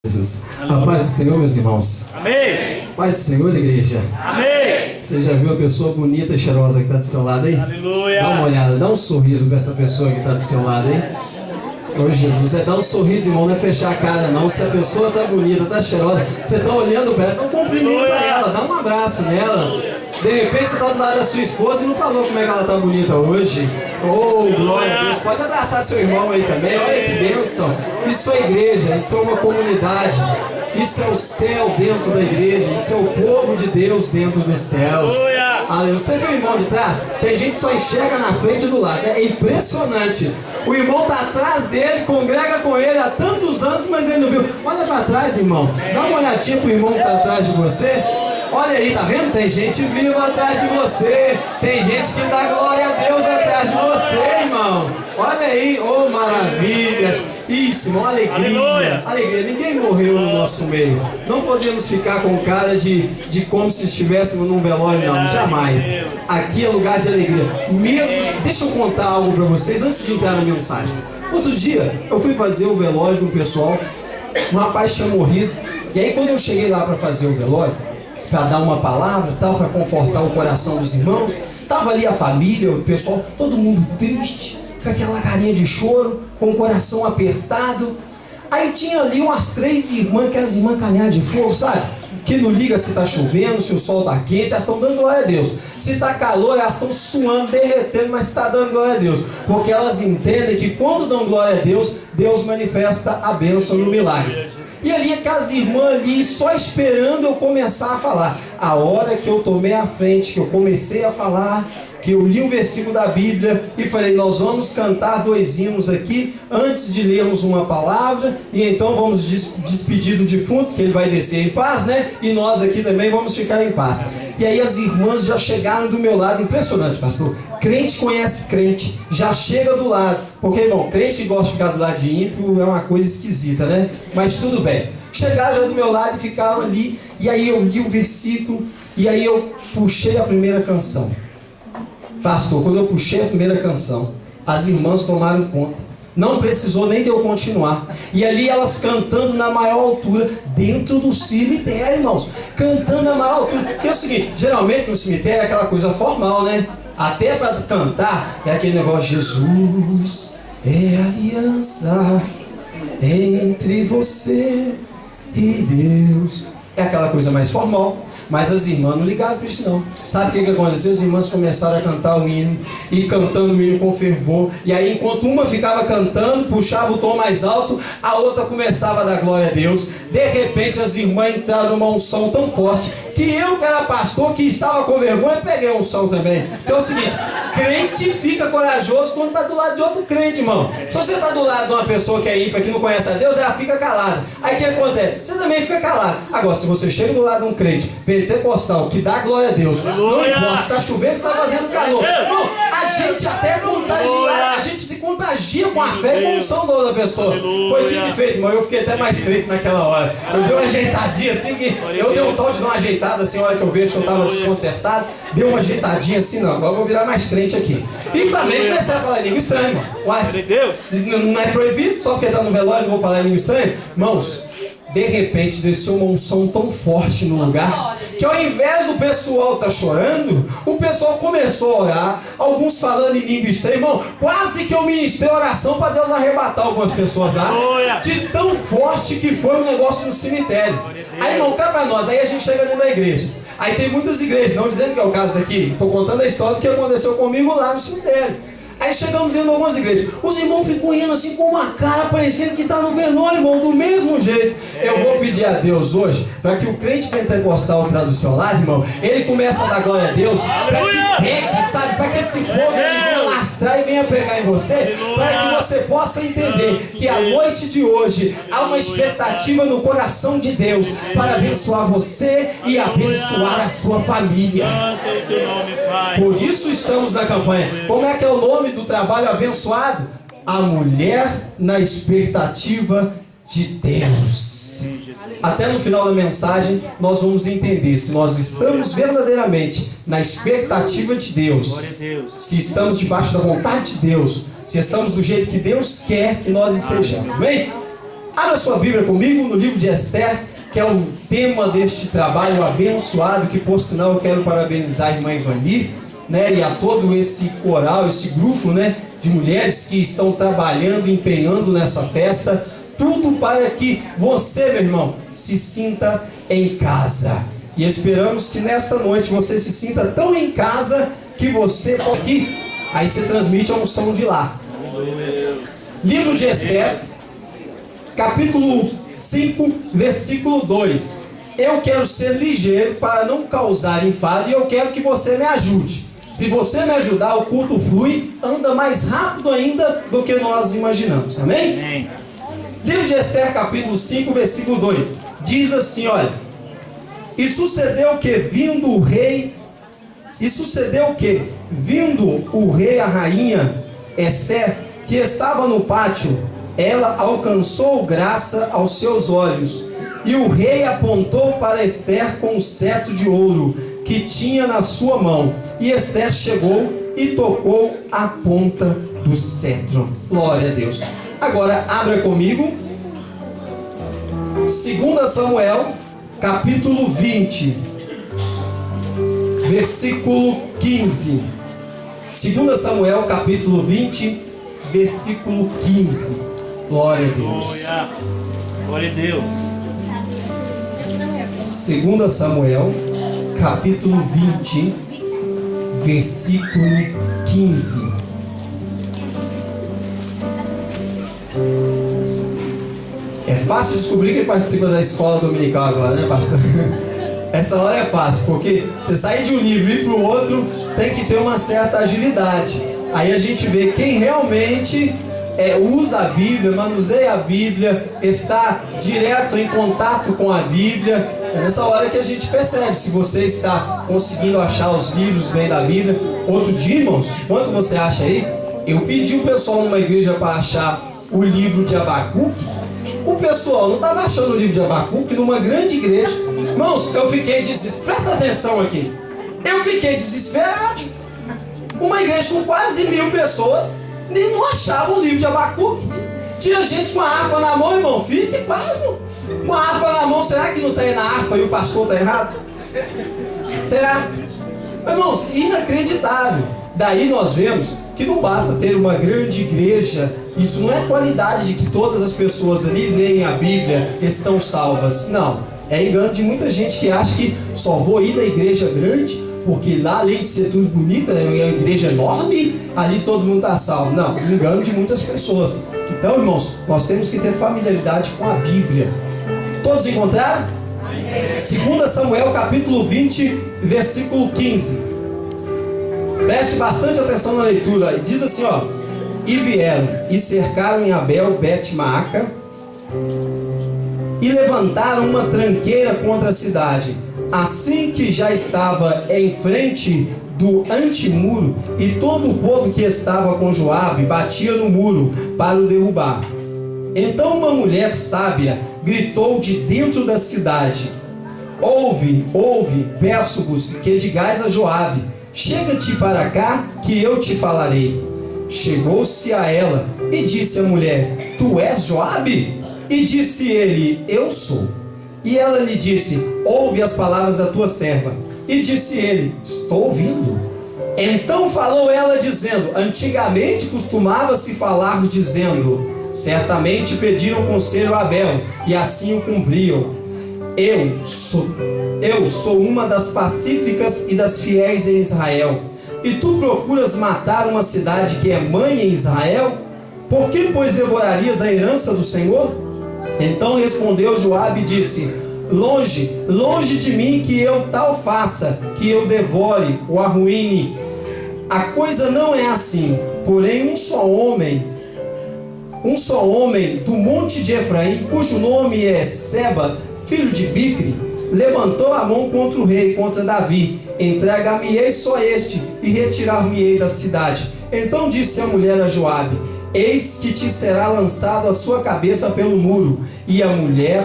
Jesus. A paz do Senhor, meus irmãos. Amém. Paz do Senhor, igreja. Amém. Você já viu a pessoa bonita e cheirosa que está do seu lado aí? Aleluia. Dá uma olhada, dá um sorriso para essa pessoa que está do seu lado aí. Ô Jesus, dá um sorriso, irmão, não é fechar a cara não. Se a pessoa está bonita, está cheirosa, você está olhando para ela, então cumprimenta ela, dá um abraço nela. De repente você está do lado da sua esposa e não falou como é que ela está bonita hoje. Oh, glória a Deus. Pode abraçar seu irmão aí também. Olha que bênção. Isso é igreja, isso é uma comunidade. Isso é o céu dentro da igreja. Isso é o povo de Deus dentro dos céus. Aleluia. Você viu o irmão de trás? Tem gente que só enxerga na frente e do lado. É impressionante. O irmão está atrás dele, congrega com ele há tantos anos, mas ele não viu. Olha para trás, irmão. Dá uma olhadinha pro irmão que está atrás de você. Olha aí, tá vendo? Tem gente viva atrás de você. Tem gente que dá glória a Deus atrás de você, irmão. Olha aí, oh maravilhas. Isso, irmão, alegria. Aleluia. Alegria. Ninguém morreu no nosso meio. Não podemos ficar com cara de como se estivéssemos num velório, não. Jamais. Aqui é lugar de alegria. Mesmo, deixa eu contar algo pra vocês antes de entrar na mensagem. Outro dia, eu fui fazer o velório de um pessoal. Um rapaz tinha morrido. E aí, quando eu cheguei lá pra fazer o velório, para dar uma palavra, tal, para confortar o coração dos irmãos, tava ali a família, o pessoal, todo mundo triste, com aquela carinha de choro, com o coração apertado. Aí tinha ali umas 3 irmãs, aquelas irmãs canhar de fogo, sabe? Que não liga se tá chovendo, se o sol tá quente, elas estão dando glória a Deus. Se tá calor, elas estão suando, derretendo, mas está dando glória a Deus. Porque elas entendem que quando dão glória a Deus, Deus manifesta a bênção e o milagre. E ali aquelas irmãs ali só esperando eu começar a falar. A hora que eu tomei a frente, que eu comecei a falar, que eu li o versículo da Bíblia e falei, nós vamos cantar 2 hinos aqui antes de lermos uma palavra, e então vamos despedir do defunto, que ele vai descer em paz, né? E nós aqui também vamos ficar em paz. E aí as irmãs já chegaram do meu lado. Impressionante, pastor. Crente conhece crente, já chega do lado. Porque, irmão, crente que gosta de ficar do lado de ímpio é uma coisa esquisita, né? Mas tudo bem. Chegaram já do meu lado e ficaram ali. E aí eu li o versículo. E aí eu puxei a primeira canção. Pastor, quando eu puxei a primeira canção, as irmãs tomaram conta. Não precisou nem de eu continuar. E ali elas cantando na maior altura, dentro do cemitério, irmãos. Cantando na maior altura. Porque é o seguinte, geralmente no cemitério é aquela coisa formal, né? Até para cantar é aquele negócio, Jesus é a aliança entre você e Deus. É aquela coisa mais formal. Mas as irmãs não ligaram para isso não. Sabe o que aconteceu? As irmãs começaram a cantar o hino. E cantando o hino com fervor. E aí enquanto uma ficava cantando, puxava o tom mais alto, a outra começava a dar glória a Deus. De repente as irmãs entraram numa unção tão forte que eu, que era pastor, que estava com vergonha, peguei a unção também. Então é o seguinte, crente fica corajoso quando está do lado de outro crente, irmão. Se você está do lado de uma pessoa que é ímpia, que não conhece a Deus, ela fica calada. Aí o que acontece? Você também fica calado. Agora, se você chega do lado de um crente pentecostal, que dá glória a Deus, não importa se está chovendo, se está fazendo calor. Irmão, a gente até contagia, a gente se contagia com a fé e com a unção da outra pessoa. Foi dito e feito, irmão. Eu fiquei até mais crente naquela hora. Eu dei uma ajeitadinha assim, que eu dei um tal de dar uma ajeitada assim, a hora que eu vejo que eu estava desconcertado, deu uma ajeitadinha assim, não, agora eu vou virar mais crente aqui. E também comecei a falar em língua estranha, irmão. Uai, não é proibido, só porque está no velório não vou falar em língua estranha? Irmãos, de repente desceu uma unção tão forte no lugar, que ao invés do pessoal estar chorando, o pessoal começou a orar, alguns falando em língua estranha, irmão, quase que eu ministrei oração para Deus arrebatar algumas pessoas lá, de tão forte que foi o negócio no cemitério. Aí, irmão, cá pra nós, aí a gente chega dentro da igreja. Aí tem muitas igrejas, não dizendo que é o caso daqui, estou contando a história do que aconteceu comigo lá no cemitério. Aí chegamos dentro de algumas igrejas, os irmãos ficam olhando assim com uma cara parecendo que está no velório, irmão, do mesmo jeito. Eu vou pedir a Deus hoje, para que o crente pentecostal que está do seu lado, irmão, ele comece a dar glória a Deus, para que pegue, sabe, para que esse fogo ele venha lastrar e venha pegar em você, para que você possa entender que a noite de hoje há uma expectativa no coração de Deus para abençoar você e abençoar a sua família. Por isso estamos na campanha. Como é que é o nome do trabalho abençoado? A mulher na expectativa de Deus. Até no final da mensagem nós vamos entender se nós estamos verdadeiramente na expectativa de Deus, se estamos debaixo da vontade de Deus, se estamos do jeito que Deus quer que nós estejamos. Amém? Abra sua Bíblia comigo no livro de Esther, que é o tema deste trabalho abençoado, que por sinal eu quero parabenizar a irmã Ivani, né, e a todo esse coral, esse grupo, né, de mulheres que estão trabalhando, empenhando nessa festa, tudo para que você, meu irmão, se sinta em casa. E esperamos que nesta noite você se sinta tão em casa que você aqui, aí você transmite a unção de lá. Livro de Esther, capítulo 5, versículo 2. Eu quero ser ligeiro para não causar enfado e eu quero que você me ajude. Se você me ajudar, o culto flui, anda mais rápido ainda do que nós imaginamos. Amém? Amém. Livro de Esther, capítulo 5, versículo 2. Diz assim, olha. E sucedeu que vindo o rei a rainha Esther, que estava no pátio, ela alcançou graça aos seus olhos. E o rei apontou para Esther com um cetro de ouro que tinha na sua mão. E Esther chegou e tocou a ponta do cetro. Glória a Deus. Agora abra comigo 2 Samuel, capítulo 20, versículo 15. 2 Samuel, capítulo 20, versículo 15. Glória a Deus. Glória a Deus. 2 Samuel, capítulo 20, versículo 15. É fácil descobrir quem participa da escola dominical agora, né, pastor? Essa hora é fácil, porque você sair de um livro e ir para o outro tem que ter uma certa agilidade. Aí a gente vê quem realmente usa a Bíblia, manuseia a Bíblia, está direto em contato com a Bíblia. É nessa hora que a gente percebe se você está conseguindo achar os livros bem da Bíblia. Outro dia, irmãos, quanto você acha aí? Eu pedi o pessoal numa igreja para achar o livro de Abacuque. O pessoal não estava achando o livro de Abacuque numa grande igreja. Irmãos, eu fiquei desesperado. Presta atenção aqui. Eu fiquei desesperado. Uma igreja com quase 1000 pessoas nem não achava o livro de Abacuque. Tinha gente com a harpa na mão, irmão. Fique pasmo. Com a harpa na mão, será que não está aí na harpa e o pastor está errado? Será? Irmãos, inacreditável. Daí nós vemos que não basta ter uma grande igreja. Isso não é qualidade de que todas as pessoas ali leem a Bíblia e estão salvas. Não. É engano de muita gente que acha que só vou ir na igreja grande porque lá, além de ser tudo bonito, é uma igreja enorme, ali todo mundo está salvo. Não, engano de muitas pessoas. Então, irmãos, nós temos que ter familiaridade com a Bíblia. Todos encontraram? 2 Samuel, capítulo 20, versículo 15. Preste bastante atenção na leitura. Diz assim, ó. E vieram e cercaram em Abel Bet-Maaca e levantaram uma tranqueira contra a cidade. Assim que já estava em frente do antemuro, e todo o povo que estava com Joabe batia no muro para o derrubar. Então uma mulher sábia gritou de dentro da cidade: Ouve, peço-vos que digais a Joabe: chega-te para cá, que eu te falarei. Chegou-se a ela e disse à mulher: Tu és Joabe? E disse ele: Eu sou. E ela lhe disse: Ouve as palavras da tua serva. E disse ele: Estou ouvindo. Então falou ela dizendo: Antigamente costumava-se falar dizendo: Certamente pediram conselho a Abel, e assim o cumpriam. Eu sou uma das pacíficas e das fiéis em Israel. E tu procuras matar uma cidade que é mãe em Israel? Por que, pois, devorarias a herança do Senhor? Então respondeu Joabe e disse: Longe de mim que eu tal faça, que eu devore ou arruine. A coisa não é assim. Porém um só homem do monte de Efraim, cujo nome é Seba, filho de Bicri, levantou a mão contra o rei, contra Davi. Entregar-me-ei só este, e retirar-me-ei da cidade. Então disse a mulher a Joabe: Eis que te será lançado a sua cabeça pelo muro. E a mulher,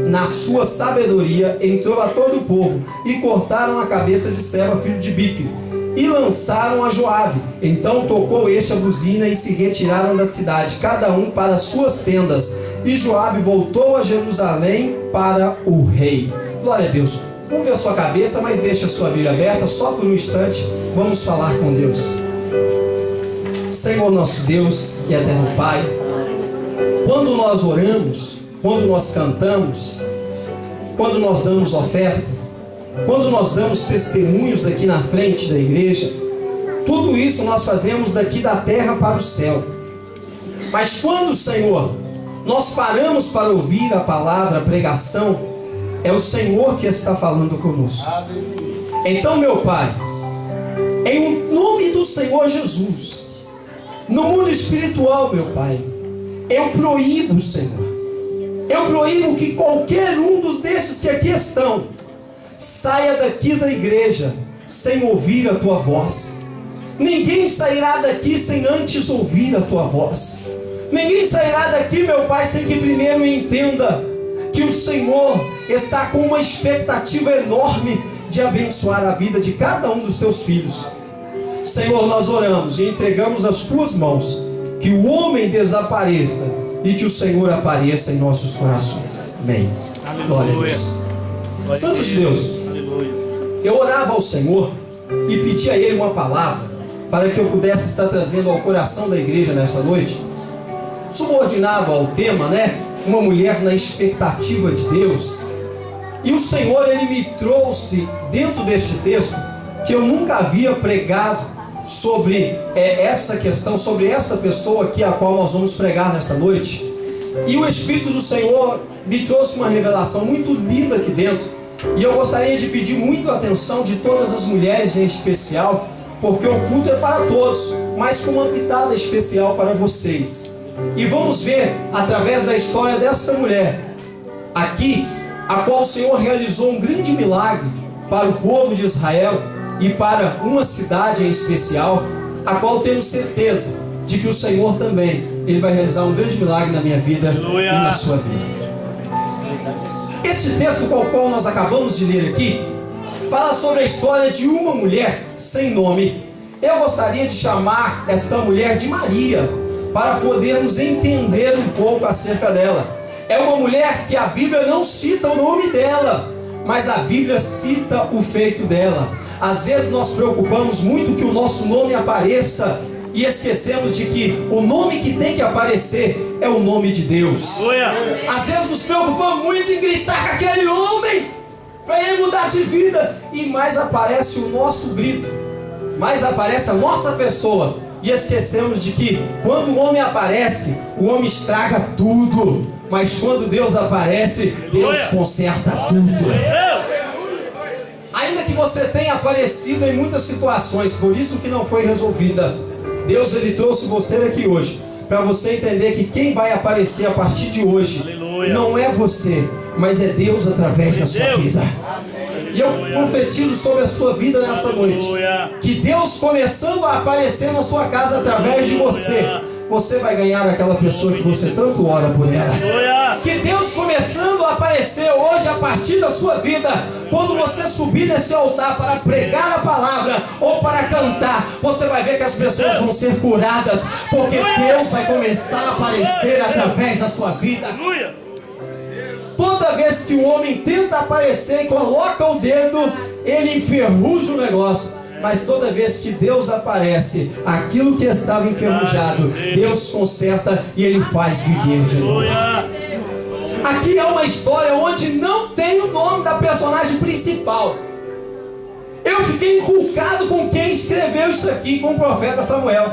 na sua sabedoria, entrou a todo o povo, e cortaram a cabeça de Seba, filho de Bicri, e lançaram a Joabe. Então tocou este a buzina, e se retiraram da cidade, cada um para as suas tendas. e Joabe voltou a Jerusalém para o rei. Glória a Deus. Curve a sua cabeça, mas deixe a sua Bíblia aberta só por um instante. Vamos falar com Deus. Senhor nosso Deus e eterno Pai, quando nós oramos, quando nós cantamos, quando nós damos oferta, quando nós damos testemunhos aqui na frente da igreja, tudo isso nós fazemos daqui da terra para o céu. Mas quando, Senhor, nós paramos para ouvir a palavra, a pregação, é o Senhor que está falando conosco. Então, meu Pai, em nome do Senhor Jesus, no mundo espiritual, meu Pai, eu proíbo, Senhor, eu proíbo que qualquer um destes que aqui estão saia daqui da igreja sem ouvir a Tua voz. Ninguém sairá daqui sem antes ouvir a Tua voz. Ninguém sairá daqui, meu Pai, sem que primeiro entenda que o Senhor está com uma expectativa enorme de abençoar a vida de cada um dos Teus filhos. Senhor, nós oramos e entregamos nas Tuas mãos que o homem desapareça e que o Senhor apareça em nossos corações. Amém. Glória a Deus. Santos de Deus, eu orava ao Senhor e pedi a Ele uma palavra para que eu pudesse estar trazendo ao coração da igreja nessa noite, subordinado ao tema, né? Uma mulher na expectativa de Deus. E o Senhor, Ele me trouxe dentro deste texto que eu nunca havia pregado sobre essa questão, sobre essa pessoa aqui a qual nós vamos pregar nessa noite. E o Espírito do Senhor me trouxe uma revelação muito linda aqui dentro. E eu gostaria de pedir muito a atenção de todas as mulheres em especial, porque o culto é para todos, mas com uma pitada especial para vocês. E vamos ver, através da história dessa mulher aqui, a qual o Senhor realizou um grande milagre para o povo de Israel e para uma cidade em especial, a qual temos certeza de que o Senhor também, Ele vai realizar um grande milagre na minha vida e na sua vida. Esse texto com o qual nós acabamos de ler aqui fala sobre a história de uma mulher sem nome. Eu gostaria de chamar esta mulher de Maria, para podermos entender um pouco acerca dela. É uma mulher que a Bíblia não cita o nome dela, mas a Bíblia cita o feito dela. Às vezes nós preocupamos muito que o nosso nome apareça e esquecemos de que o nome que tem que aparecer é o nome de Deus. Às vezes nos preocupamos muito em gritar com aquele homem para ele mudar de vida, e mais aparece o nosso grito, mais aparece a nossa pessoa, e esquecemos de que quando o homem aparece, o homem estraga tudo, mas quando Deus aparece, Deus conserta tudo. Ainda que você tenha aparecido em muitas situações, por isso que não foi resolvida, Deus, Ele trouxe você aqui hoje para você entender que quem vai aparecer a partir de hoje não é você, mas é Deus através da sua vida. E eu profetizo sobre a sua vida nesta noite, que Deus começando a aparecer na sua casa através de você, você vai ganhar aquela pessoa que você tanto ora por ela. Que Deus começando a aparecer hoje a partir da sua vida, quando você subir nesse altar para pregar a palavra ou para cantar, você vai ver que as pessoas vão ser curadas, porque Deus vai começar a aparecer através da sua vida. Toda vez que o homem tenta aparecer e coloca o dedo, ele enferruja o negócio. Mas toda vez que Deus aparece, aquilo que estava enferrujado, Deus conserta e Ele faz viver de novo. Aqui é uma história onde não tem o nome da personagem principal. Eu fiquei inculcado com quem escreveu isso aqui, com o profeta Samuel.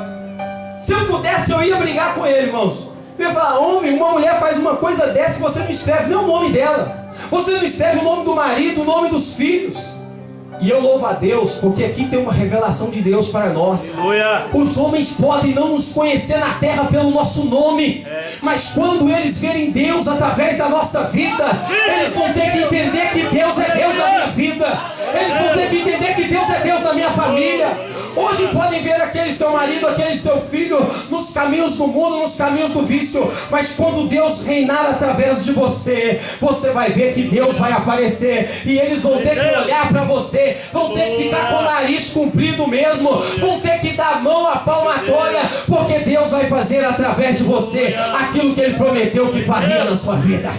Se eu pudesse, eu ia brigar com ele, irmãos. Eu ia falar: homem, uma mulher faz uma coisa dessa e você não escreve nem o nome dela. Você não escreve o nome do marido, o nome dos filhos. E eu louvo a Deus, porque aqui tem uma revelação de Deus para nós. Os homens podem não nos conhecer na terra pelo nosso nome, mas quando eles verem Deus através da nossa vida, eles vão ter que entender que Deus é Deus na minha vida. Eles vão ter que entender que Deus é Deus da minha família. Hoje podem ver aquele seu marido, aquele seu filho nos caminhos do mundo, nos caminhos do vício, mas quando Deus reinar através de você, você vai ver que Deus vai aparecer, e eles vão ter que olhar para você, vão ter que ficar com o nariz comprido mesmo, vão ter que dar a mão à palmatória, porque Deus vai fazer através de você aquilo que Ele prometeu que faria na sua vida.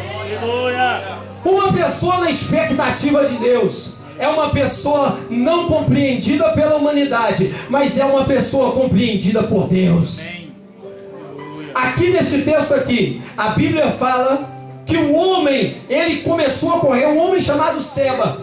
Uma pessoa na expectativa de Deus é uma pessoa não compreendida pela humanidade, mas é uma pessoa compreendida por Deus. Aqui neste texto aqui, a Bíblia fala que o homem, ele começou a correr, um homem chamado Seba,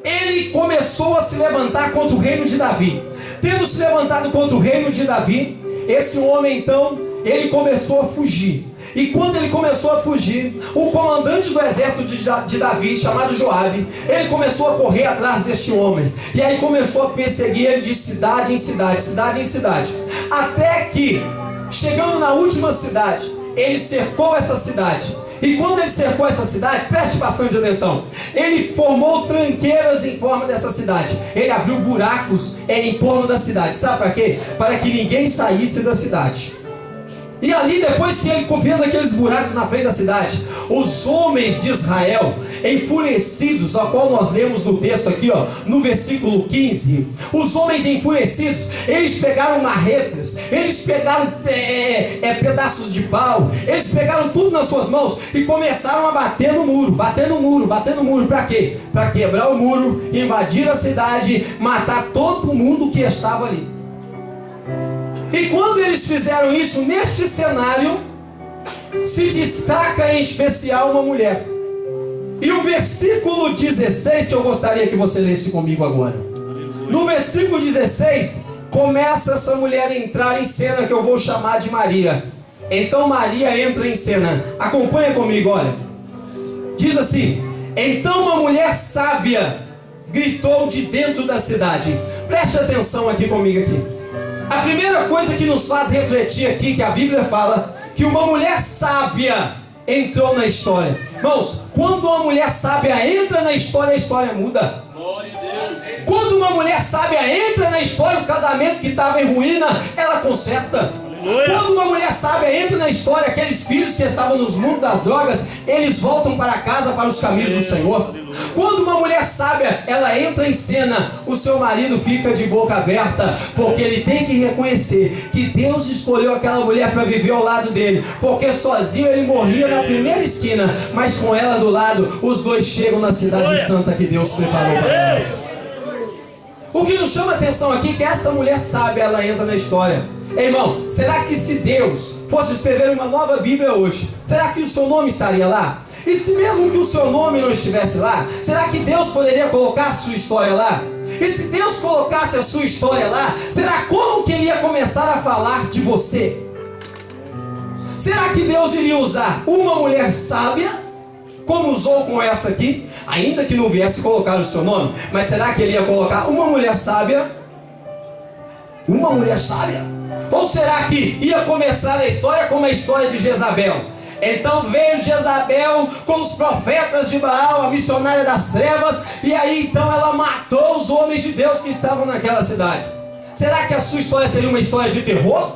ele começou a se levantar contra o reino de Davi. Tendo se levantado contra o reino de Davi, esse homem então, ele começou a fugir. E quando ele começou a fugir, o comandante do exército de Davi, chamado Joabe, ele começou a correr atrás deste homem. E aí começou a perseguir ele de cidade em cidade, cidade em cidade. Até que, chegando na última cidade, ele cercou essa cidade. E quando ele cercou essa cidade, preste bastante atenção, ele formou tranqueiras em forma dessa cidade. Ele abriu buracos em torno da cidade. Sabe para quê? Para que ninguém saísse da cidade. E ali, depois que ele fez aqueles buracos na frente da cidade, os homens de Israel, enfurecidos, a qual nós lemos no texto aqui, no versículo 15, os homens enfurecidos, eles pegaram marretas, eles pegaram pedaços de pau, eles pegaram tudo nas suas mãos e começaram a bater no muro, para quê? Para quebrar o muro, invadir a cidade, matar todo mundo que estava ali. E quando eles fizeram isso, neste cenário, se destaca em especial uma mulher. E o versículo 16, que eu gostaria que você lesse comigo agora. No versículo 16, começa essa mulher a entrar em cena, que eu vou chamar de Maria. Então Maria entra em cena. Acompanha comigo, olha. Diz assim: então uma mulher sábia gritou de dentro da cidade. Preste atenção aqui comigo aqui. A primeira coisa que nos faz refletir aqui, que a Bíblia fala, que uma mulher sábia entrou na história. Irmãos, quando uma mulher sábia entra na história, a história muda. Quando uma mulher sábia entra na história, o casamento que estava em ruína, ela conserta. Quando uma mulher sábia entra na história, aqueles filhos que estavam nos mundos das drogas, eles voltam para casa, para os caminhos do Senhor. Quando uma mulher sábia, ela entra em cena, o seu marido fica de boca aberta, porque ele tem que reconhecer que Deus escolheu aquela mulher para viver ao lado dele, porque sozinho ele morria na primeira esquina, mas com ela do lado, os dois chegam na cidade santa que Deus preparou para nós. O que nos chama a atenção aqui é que essa mulher sábia, ela entra na história. Irmão, será que se Deus fosse escrever uma nova Bíblia hoje, será que o seu nome estaria lá? E se mesmo que o seu nome não estivesse lá, será que Deus poderia colocar a sua história lá? E se Deus colocasse a sua história lá, será como que Ele ia começar a falar de você? Será que Deus iria usar uma mulher sábia, como usou com essa aqui, ainda que não viesse colocar o seu nome? Mas será que Ele ia colocar uma mulher sábia? Uma mulher sábia? Ou será que ia começar a história como a história de Jezabel? Então veio Jezabel com os profetas de Baal, a missionária das trevas, e aí então ela matou os homens de Deus que estavam naquela cidade. Será que a sua história seria uma história de terror?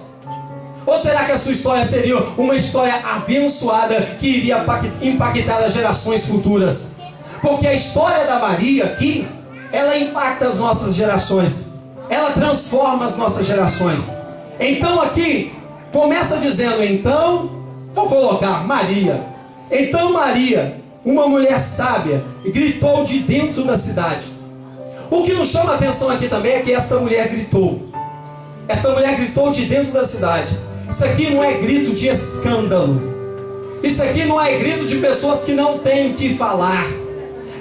Ou será que a sua história seria uma história abençoada que iria impactar as gerações futuras? Porque a história da Maria aqui, ela impacta as nossas gerações, ela transforma as nossas gerações. Então aqui, começa dizendo, então, vou colocar Maria. Então Maria, uma mulher sábia, gritou de dentro da cidade. O que nos chama a atenção aqui também é que essa mulher gritou. Essa mulher gritou de dentro da cidade. Isso aqui não é grito de escândalo. Isso aqui não é grito de pessoas que não têm o que falar.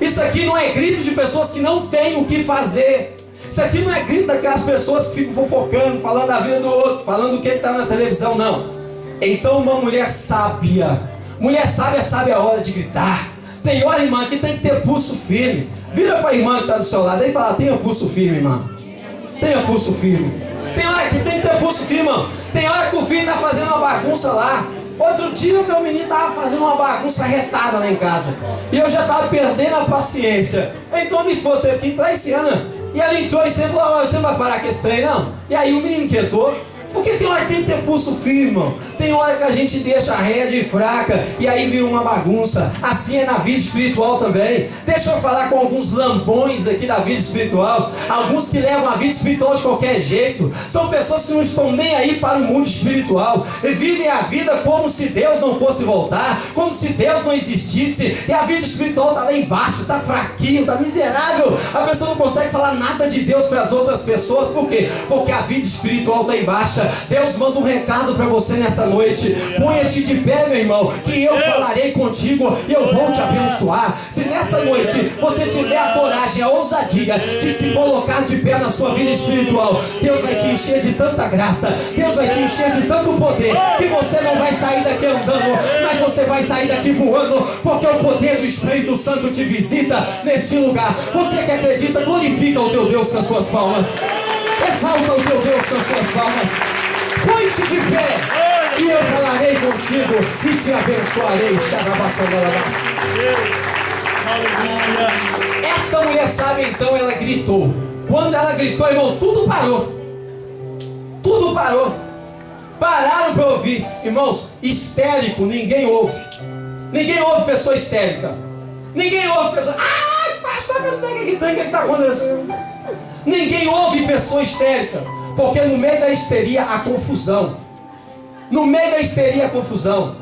Isso aqui não é grito de pessoas que não têm o que fazer. Isso aqui não é grito daquelas pessoas que ficam fofocando, falando da vida do outro, falando o que está na televisão, não. Então uma mulher sábia sabe a hora de gritar. Tem hora, irmã, que tem que ter pulso firme. Vira para a irmã que está do seu lado e fala: tenha pulso firme, irmã. Tenha pulso firme. Tem hora que tem que ter pulso firme, irmão. Tem hora que o filho está fazendo uma bagunça lá. Outro dia o meu menino estava fazendo uma bagunça retada lá em casa. E eu já estava perdendo a paciência. Então minha esposa teve que entrar esse ano. E ela entrou e sempre falou: você não vai parar com esse trem, não? E aí o menino quietou. Porque tem hora que tem que ter pulso firme, irmão. Tem hora que a gente deixa a rédea fraca e aí vira uma bagunça. Assim é na vida espiritual também. Deixa eu falar com alguns lambões aqui da vida espiritual. Alguns que levam a vida espiritual de qualquer jeito. São pessoas que não estão nem aí para o mundo espiritual. E vivem a vida como se Deus não fosse voltar, como se Deus não existisse. E a vida espiritual está lá embaixo, está fraquinho, está miserável. A pessoa não consegue falar nada de Deus para as outras pessoas. Por quê? Porque a vida espiritual está embaixo. Deus manda um recado para você nessa noite. Ponha-te de pé, meu irmão, que eu falarei contigo e eu vou te abençoar. Se nessa noite você tiver a coragem, a ousadia de se colocar de pé na sua vida espiritual, Deus vai te encher de tanta graça, Deus vai te encher de tanto poder, que você não vai sair daqui andando, mas você vai sair daqui voando, porque o poder do Espírito Santo te visita neste lugar. Você que acredita, glorifica o teu Deus com as suas palmas. Exalta o teu Deus com as suas palmas. Põe-te de pé e eu falarei contigo e te abençoarei. Esta mulher sábia, então, ela gritou. Quando ela gritou, irmão, tudo parou. Tudo parou. Pararam para ouvir. Irmãos, histérico ninguém ouve. Ninguém ouve pessoa histérica. Ninguém ouve pessoa: ai, pastor, eu não sei o que está acontecendo. Ninguém ouve pessoa histérica, porque no meio da histeria há confusão. No meio da histeria há confusão.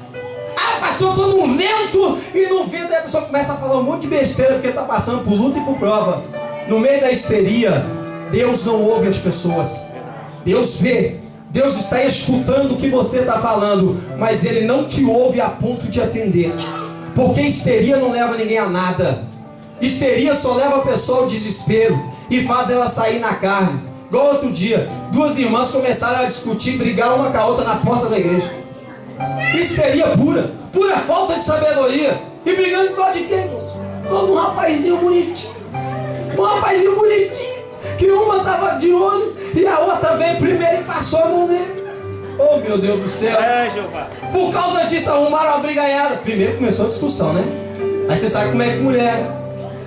Ah, pastor, eu estou num vento, e no vento a pessoa começa a falar um monte de besteira, porque está passando por luta e por prova. No meio da histeria, Deus não ouve as pessoas. Deus vê, Deus está escutando o que você está falando, mas Ele não te ouve a ponto de atender. Porque histeria não leva ninguém a nada. Histeria só leva a pessoa ao desespero e faz ela sair na carne. Igual outro dia, duas irmãs começaram a discutir, brigar uma com a outra na porta da igreja. Histeria pura, pura falta de sabedoria. E brigando por causa de quê, irmãos? Todo um rapazinho bonitinho. Um rapazinho bonitinho, que uma estava de olho e a outra veio primeiro e passou a mão nele. Oh, meu Deus do céu. Por causa disso arrumaram uma brigaiada. Primeiro começou a discussão, né? Aí você sabe como é que mulher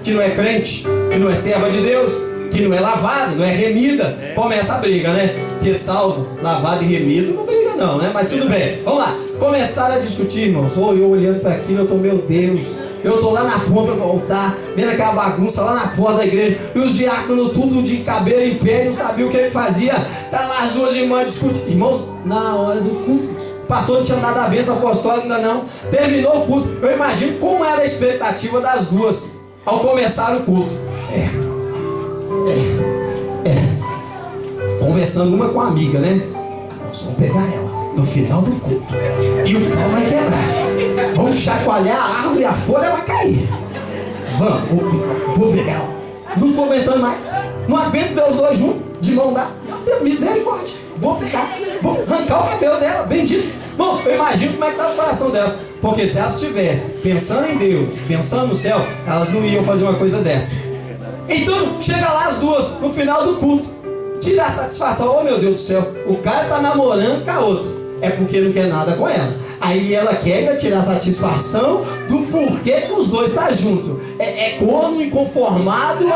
que não é crente, que não é serva de Deus, que não é lavada, não é remida, começa a briga, né? Porque salvo, lavado e remido não briga não, né? Mas tudo bem, vamos lá. Começaram a discutir, irmãos. Eu olhando para aquilo, eu tô, meu Deus, eu tô lá na ponta do altar, vendo aquela bagunça lá na porta da igreja, e os diáconos tudo de cabelo em pé, não sabia o que ele fazia. Tá lá as duas irmãs discutindo. Irmãos, na hora do culto, o pastor não tinha nada a ver, essa apostólica ainda não. Terminou o culto. Eu imagino como era a expectativa das duas ao começar o culto. Conversando uma com a amiga, né? Nós vamos pegar ela no final do culto e o pau vai quebrar. Vamos chacoalhar a árvore e a folha vai cair. Vamos, vou pegar ela. Não estou aguentando mais. Não aguento ver os dois juntos, de mão dada. Deus, misericórdia. Vou pegar, vou arrancar o cabelo dela, bendito. Irmãos, eu imagino como é que está o coração delas. Porque se elas estivessem pensando em Deus, pensando no céu, elas não iam fazer uma coisa dessa. Então, chega lá as duas, no final do culto, tira a satisfação. Oh, meu Deus do céu, o cara está namorando com a outra. É porque não quer nada com ela. Aí ela quer ainda tirar a satisfação do porquê que os dois estão juntos. É corno inconformado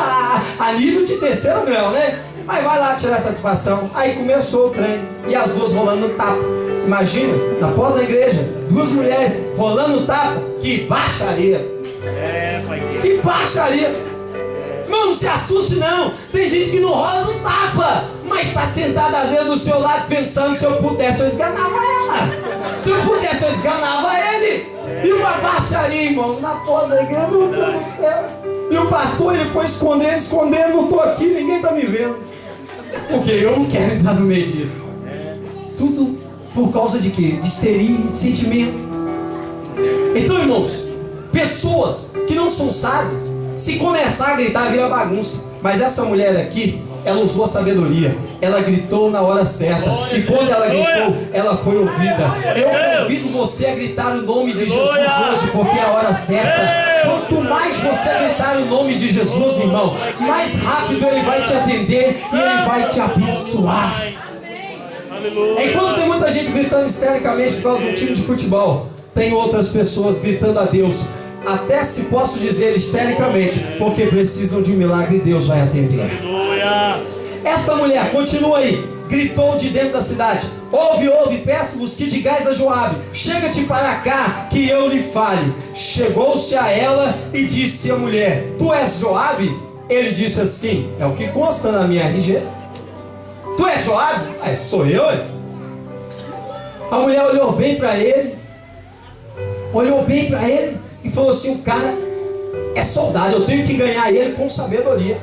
a nível de terceiro grau, né? Mas vai lá tirar a satisfação. Aí começou o trem, e as duas rolando no tapa. Imagina, na porta da igreja, duas mulheres rolando no tapa. Que baixaria! Que baixaria! Irmão, não se assuste não. Tem gente que não rola no tapa, mas está sentada às vezes do seu lado pensando: se eu pudesse eu esganava ela. Se eu pudesse eu esganava ele. E uma baixaria, irmão, na porta da igreja. Meu Deus do céu. E o pastor, ele foi escondendo, não estou aqui, ninguém está me vendo. Porque eu não quero entrar no meio disso. Tudo por causa de quê? De histeria, de sentimento. Então, irmãos, pessoas que não são sábias, se começar a gritar, vira bagunça. Mas essa mulher aqui, ela usou a sabedoria. Ela gritou na hora certa. E quando ela gritou, ela foi ouvida. Eu convido você a gritar o nome de Jesus hoje, porque é a hora certa. Quanto mais você gritar o nome de Jesus, irmão, mais rápido Ele vai te atender e Ele vai te abençoar. Aleluia. Enquanto tem muita gente gritando histericamente por causa do time de futebol, tem outras pessoas gritando a Deus, até se posso dizer histericamente, porque precisam de um milagre e Deus vai atender. Aleluia. Esta mulher, continua aí, gritou de dentro da cidade: ouve, peço-vos que digais a Joabe, chega-te para cá, que eu lhe fale. Chegou-se a ela e disse a mulher: tu és Joabe? Ele disse assim: é o que consta na minha RG. Tu és Joabe? Sou eu. A mulher olhou bem para ele e falou assim: o cara é soldado, eu tenho que ganhar ele com sabedoria.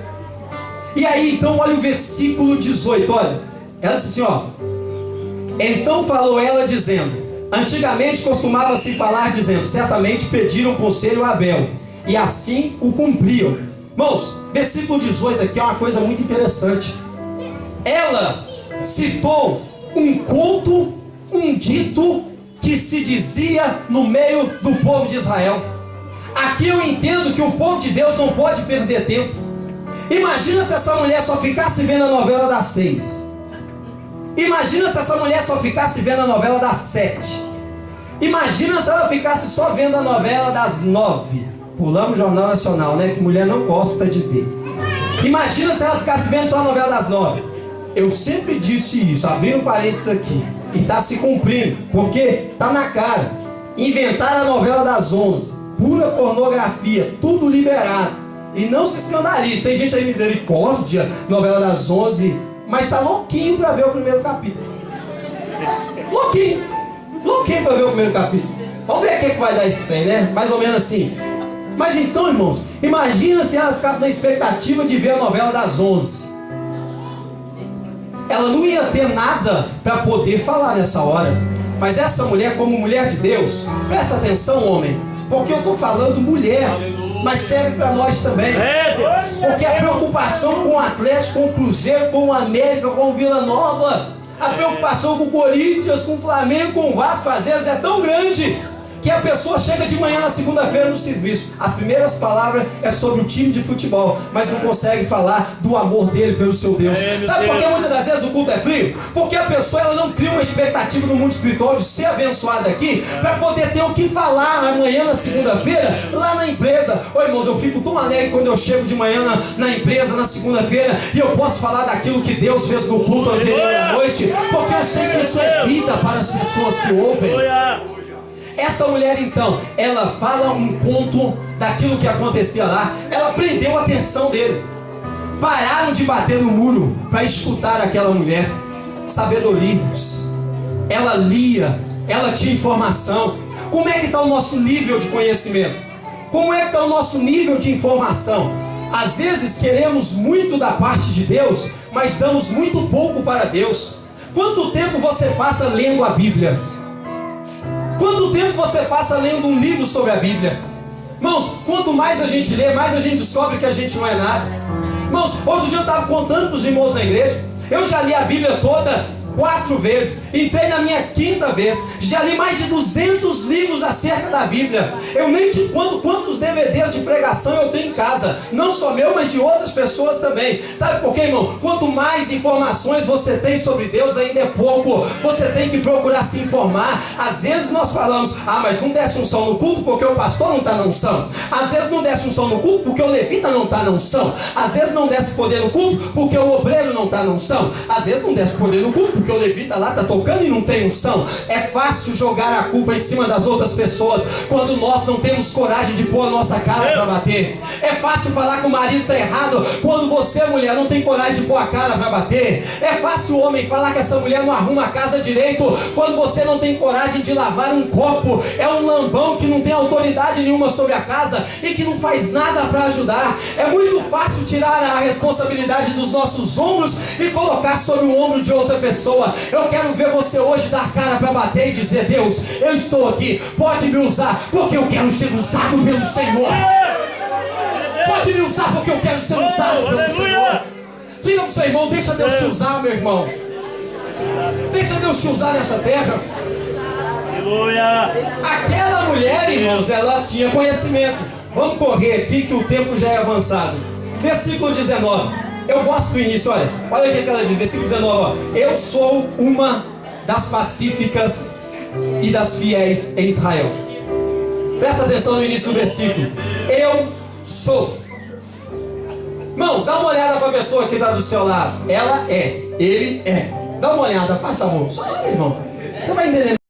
E aí então olha o versículo 18, olha. Ela disse assim, ó: então falou ela dizendo: antigamente costumava-se falar dizendo, certamente pediram conselho a Abel, e assim o cumpriam. Irmãos, versículo 18 aqui é uma coisa muito interessante. Ela citou um conto, um dito que se dizia no meio do povo de Israel. Aqui eu entendo que o povo de Deus não pode perder tempo. Imagina se essa mulher só ficasse vendo a novela das 6. Imagina se essa mulher só ficasse vendo a novela das 7. Imagina se ela ficasse só vendo a novela das 9. Pulamos o Jornal Nacional, né? Que mulher não gosta de ver. Imagina se ela ficasse vendo só a novela das 9. Eu sempre disse isso, abrindo um parênteses aqui, e está se cumprindo, porque está na cara. Inventaram a novela das 11, pura pornografia, tudo liberado. E não se escandalize, tem gente aí, misericórdia, novela das 11, mas está louquinho para ver o primeiro capítulo. Louquinho para ver o primeiro capítulo. Vamos ver o que vai dar esse trem, né? Mais ou menos assim. Mas então, irmãos, imagina se ela ficasse na expectativa de ver a novela das 11. Ela não ia ter nada para poder falar nessa hora. Mas essa mulher, como mulher de Deus, presta atenção, homem, porque eu estou falando mulher, mas serve para nós também. Porque a preocupação com o Atlético, com o Cruzeiro, com o América, com o Vila Nova, a preocupação com o Corinthians, com o Flamengo, com o Vasco, às vezes é tão grande que a pessoa chega de manhã na segunda-feira no serviço, as primeiras palavras é sobre o time de futebol, mas não consegue falar do amor dele pelo seu Deus. Sabe por que muitas das vezes o culto é frio? Porque a pessoa ela não cria uma expectativa no mundo espiritual de ser abençoada aqui, para poder ter o que falar amanhã na segunda-feira, lá na empresa. Ô irmãos, eu fico tão alegre quando eu chego de manhã na empresa, na segunda-feira, e eu posso falar daquilo que Deus fez no culto anterior à noite, porque eu sei que isso é vida para as pessoas que ouvem. Esta mulher então, ela fala um conto daquilo que acontecia lá. Ela prendeu a atenção dele. Pararam de bater no muro para escutar aquela mulher. Sabedoria. Ela lia, ela tinha informação. Como é que está o nosso nível de conhecimento? Como é que está o nosso nível de informação? Às vezes queremos muito da parte de Deus, mas damos muito pouco para Deus. Quanto tempo você passa lendo a Bíblia? Quanto tempo você passa lendo um livro sobre a Bíblia? Irmãos, quanto mais a gente lê, mais a gente descobre que a gente não é nada. Irmãos, hoje eu estava contando para os irmãos na igreja, eu já li a Bíblia toda 4 vezes, entrei na minha 5ª vez, já li mais de 200 livros acerca da Bíblia. Eu nem te conto quantos DVDs de pregação eu tenho em casa, não só meu, mas de outras pessoas também. Sabe por quê, irmão? Quanto mais informações você tem sobre Deus, ainda é pouco. Você tem que procurar se informar. Às vezes nós falamos, mas não desce unção no culto porque o pastor não está na unção. Às vezes não desce unção no culto porque o levita não está na unção. Às vezes não desce poder no culto porque o obreiro não está na unção. Às vezes não desce poder no culto porque o levita lá está tocando e não tem unção. É fácil jogar a culpa em cima das outras pessoas quando nós não temos coragem de pôr a nossa cara para bater. É fácil falar que o marido está errado quando você, mulher, não tem coragem de pôr a cara para bater. É fácil o homem falar que essa mulher não arruma a casa direito quando você não tem coragem de lavar um copo. É um lambão que não tem autoridade nenhuma sobre a casa e que não faz nada para ajudar. É muito fácil tirar a responsabilidade dos nossos ombros e colocar sobre o ombro de outra pessoa. Eu quero ver você hoje dar cara para bater e dizer: Deus, eu estou aqui, pode me usar, porque eu quero ser usado pelo Senhor. Pode me usar porque eu quero ser usado pelo Senhor. Diga para o seu irmão: deixa Deus te usar, meu irmão. Deixa Deus te usar nessa terra. Aquela mulher, irmãos, ela tinha conhecimento. Vamos correr aqui que o tempo já é avançado. Versículo 19. Eu gosto do início, olha o que ela diz, versículo 19, ó. Eu sou uma das pacíficas e das fiéis em Israel. Presta atenção no início do versículo. Eu sou. Irmão, dá uma olhada para a pessoa que está do seu lado. Ela é, ele é. Dá uma olhada, faz favor. Só olha, irmão. Você vai entender.